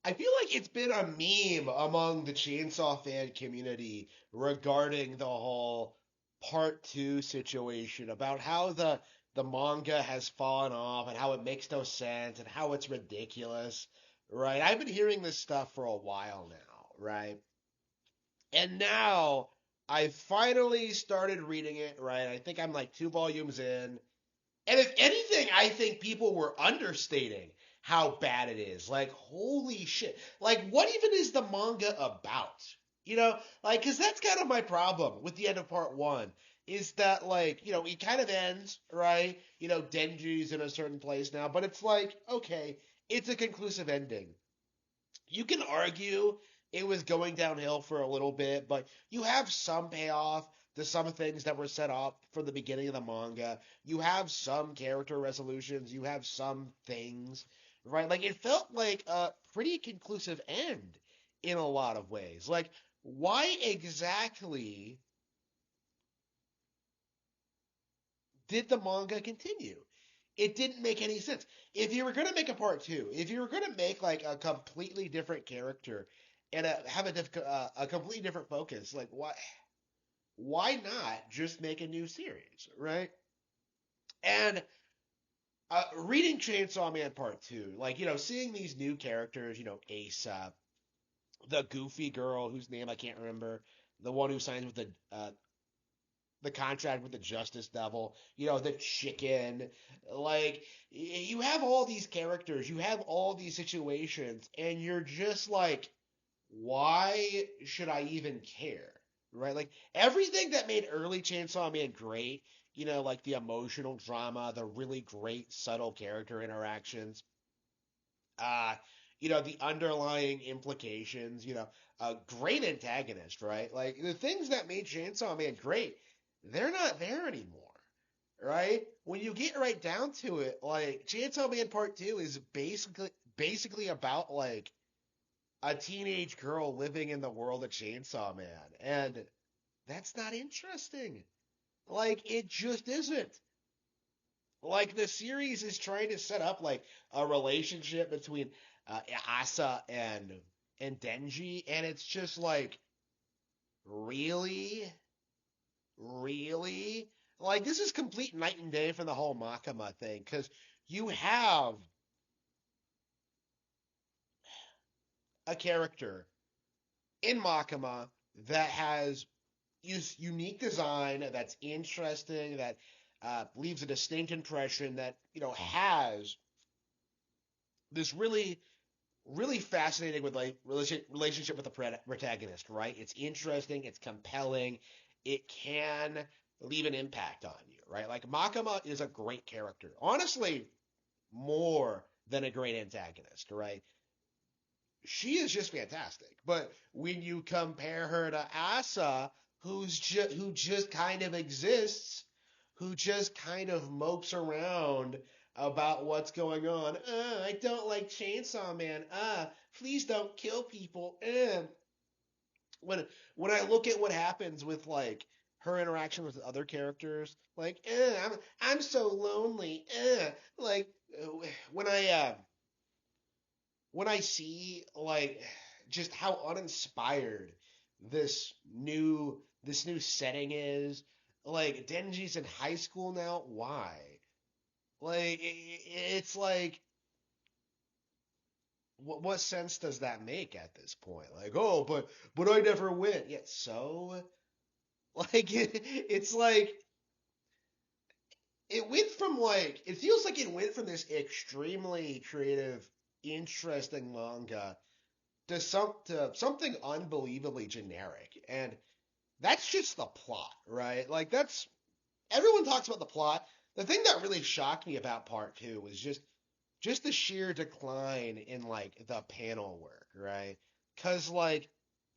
I feel like it's been a meme among the Chainsaw fan community regarding the whole part two situation about how the manga has fallen off and how it makes no sense and how it's ridiculous, right? I've been hearing this stuff for a while now, right? And now I finally started reading it, right? I think I'm like two volumes in. And if anything, I think people were understating how bad it is. Like, holy shit. Like, what even is the manga about? Like, because that's kind of my problem with the end of part one. Is that, like, it kind of ends, right? Denji's in a certain place now, but it's like, okay, it's a conclusive ending. You can argue it was going downhill for a little bit, but you have some payoff to some things that were set up from the beginning of the manga. You have some character resolutions. You have some things, right? Like, it felt like a pretty conclusive end in a lot of ways. Like, why exactly did the manga continue? It didn't make any sense. If you were going to make a part two, if you were going to make like a completely different character and have a completely different focus, like why not just make a new series, right? And reading Chainsaw Man Part Two, like seeing these new characters, Asa, the goofy girl whose name I can't remember, the one who signs with the contract with the Justice Devil, the chicken. Like, you have all these characters, you have all these situations, and you're just like, why should I even care? Right? Like, everything that made early Chainsaw Man great, like the emotional drama, the really great subtle character interactions, uh, the underlying implications, a great antagonist, right? Like the things that made Chainsaw Man great, they're not there anymore, right? When you get right down to it, like Chainsaw Man Part 2 is basically about like a teenage girl living in the world of Chainsaw Man, and that's not interesting. Like it just isn't. Like the series is trying to set up like a relationship between Asa and Denji, and it's just like really, really, like this is complete night and day from the whole Makima thing because you have a character in Makima that has unique design, that's interesting, that leaves a distinct impression, that has this really fascinating with like relationship with the protagonist, right? It's interesting, it's compelling, it can leave an impact on you, right? Like Makima is a great character, honestly, more than a great antagonist, right? She is just fantastic. But when you compare her to Asa, who just kind of exists, who just kind of mopes around about what's going on. I don't like Chainsaw Man. Please don't kill people. When when I look at what happens with like her interaction with other characters, like, I'm so lonely. Like when I see like just how uninspired this new setting is, like Denji's in high school now. Why? Like it's like what sense does that make at this point? Like, oh, but I never win. Yeah, so like it's like it feels like it went from this extremely creative, interesting manga to something unbelievably generic. And that's just the plot, right? Like that's everyone talks about the plot. The thing that really shocked me about part two was just the sheer decline in like the panel work, right? Cause like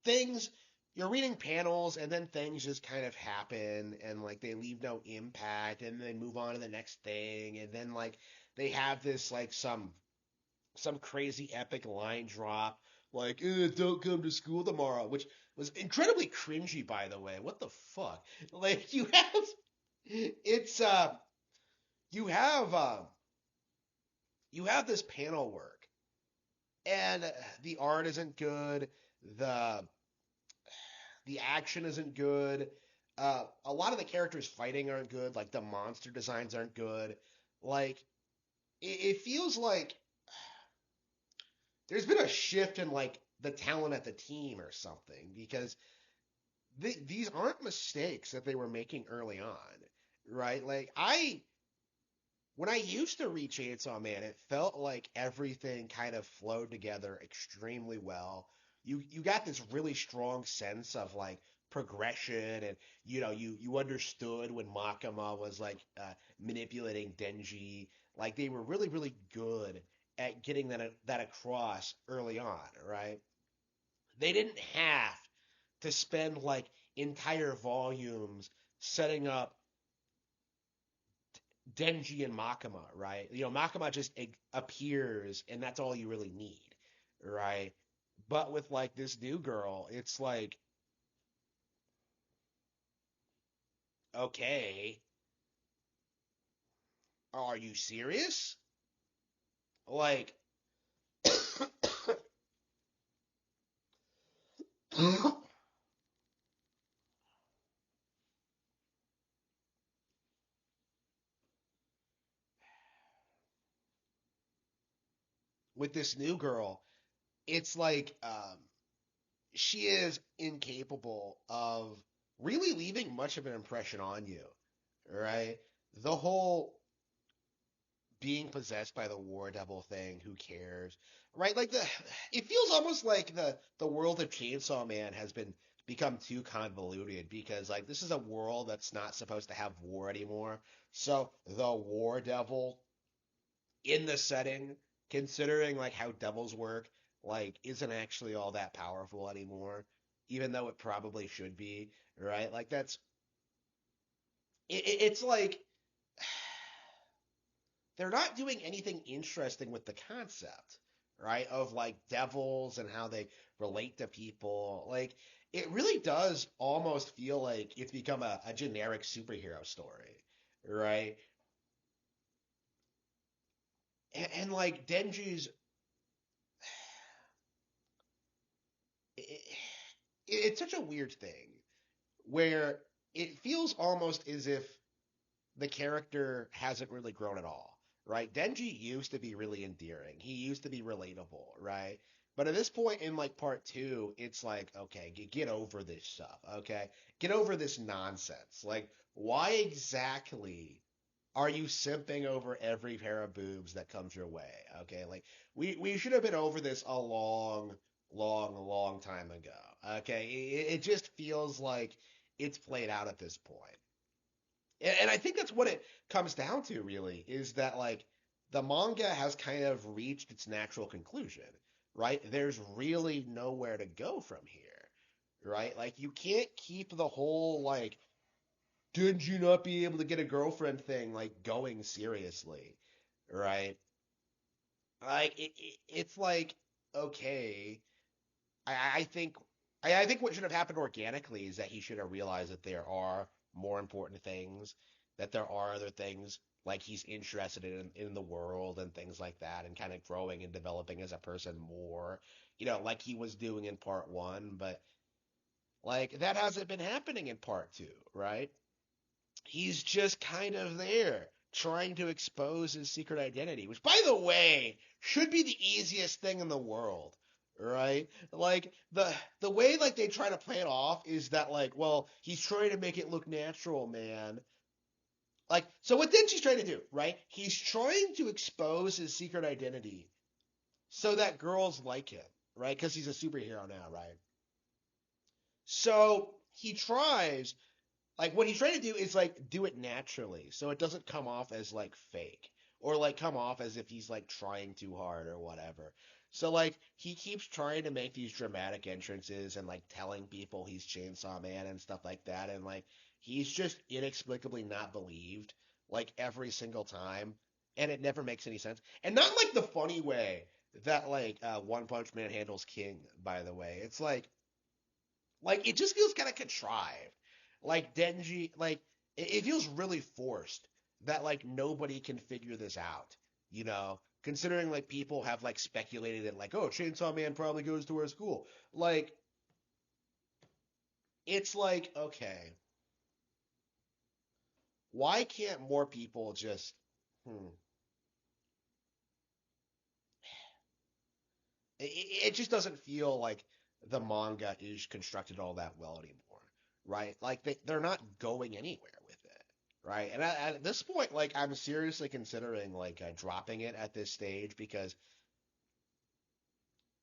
things you're reading panels and then things just kind of happen and like they leave no impact and they move on to the next thing and then like they have this like some crazy epic line drop like don't come to school tomorrow, which was incredibly cringy by the way. What the fuck? Like it's you have you have this panel work and the art isn't good. The the action isn't good. A lot of the characters fighting aren't good. Like the monster designs aren't good. Like it feels like there's been a shift in like the talent at the team or something because these aren't mistakes that they were making early on, right? Like when I used to read Chainsaw Man, it felt like everything kind of flowed together extremely well. You got this really strong sense of like progression, and you understood when Makima was like manipulating Denji. Like they were really good at getting that across early on, right? They didn't have to spend like entire volumes setting up Denji and Makima, right? Makima just appears, and that's all you really need, right? But with like this new girl, it's like, okay, are you serious? Like, with this new girl, it's like she is incapable of really leaving much of an impression on you, right? The whole being possessed by the war devil thing, who cares? Right? Like it feels almost like the world of Chainsaw Man has been become too convoluted because like this is a world that's not supposed to have war anymore. So the war devil in the setting, considering like how devils work, like isn't actually all that powerful anymore, even though it probably should be, right? Like it's like they're not doing anything interesting with the concept, right? Of like devils and how they relate to people. Like it really does almost feel like it's become a generic superhero story, right? And like Denji's, it, it's such a weird thing where it feels almost as if the character hasn't really grown at all, right? Denji used to be really endearing. He used to be relatable, right? But at this point in like part two, it's like, okay, get over this stuff, okay? Get over this nonsense. Like, why exactly are you simping over every pair of boobs that comes your way? Okay, like we should have been over this a long time ago. Okay, it just feels like it's played out at this point. And I think that's what it comes down to, really, is that like the manga has kind of reached its natural conclusion, right? There's really nowhere to go from here, right? Like you can't keep the whole like did you not be able to get a girlfriend thing like going seriously, right? Like it's like okay, I think I think what should have happened organically is that he should have realized that there are more important things, that there are other things like he's interested in the world and things like that, and kind of growing and developing as a person more, like he was doing in part one, but like that hasn't been happening in part two, right? He's just kind of there trying to expose his secret identity, which, by the way, should be the easiest thing in the world, right? Like the way like they try to play it off is that like, well, he's trying to make it look natural, man. Like, so what then she's trying to do, right? He's trying to expose his secret identity so that girls like him, right? Because he's a superhero now, right? So he tries like what he's trying to do is like do it naturally, so it doesn't come off as like fake or like come off as if he's like trying too hard or whatever. So like he keeps trying to make these dramatic entrances and like telling people he's Chainsaw Man and stuff like that, and like he's just inexplicably not believed like every single time, and it never makes any sense. And not like the funny way that like One Punch Man handles King, by the way. It's like it just feels kind of contrived. Like Denji, like it feels really forced that like nobody can figure this out, you know? considering like people have like speculated that like, oh, Chainsaw Man probably goes to our school. Like, it's like, okay, why can't more people just, hmm, it just doesn't feel like the manga is constructed all that well anymore, right? Like they're not going anywhere with it, right? And at this point, like I'm seriously considering like dropping it at this stage because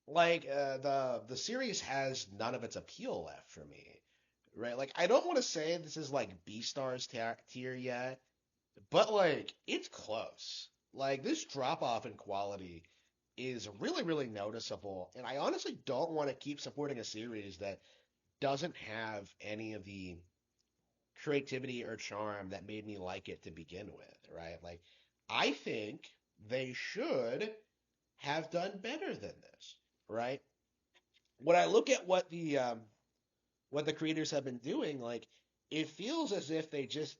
like the series has none of its appeal left for me, right? Like I don't want to say this is like B stars tier yet, but like it's close. Like this drop off in quality is really, really noticeable, and I honestly don't want to keep supporting a series that doesn't have any of the creativity or charm that made me like it to begin with, right? Like I think they should have done better than this, right? When I look at what the creators have been doing, like it feels as if they just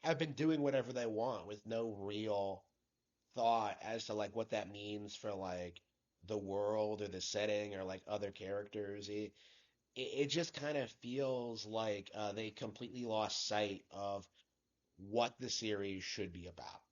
have been doing whatever they want with no real thought as to like what that means for like the world or the setting or like other characters. It just kind of feels like they completely lost sight of what the series should be about.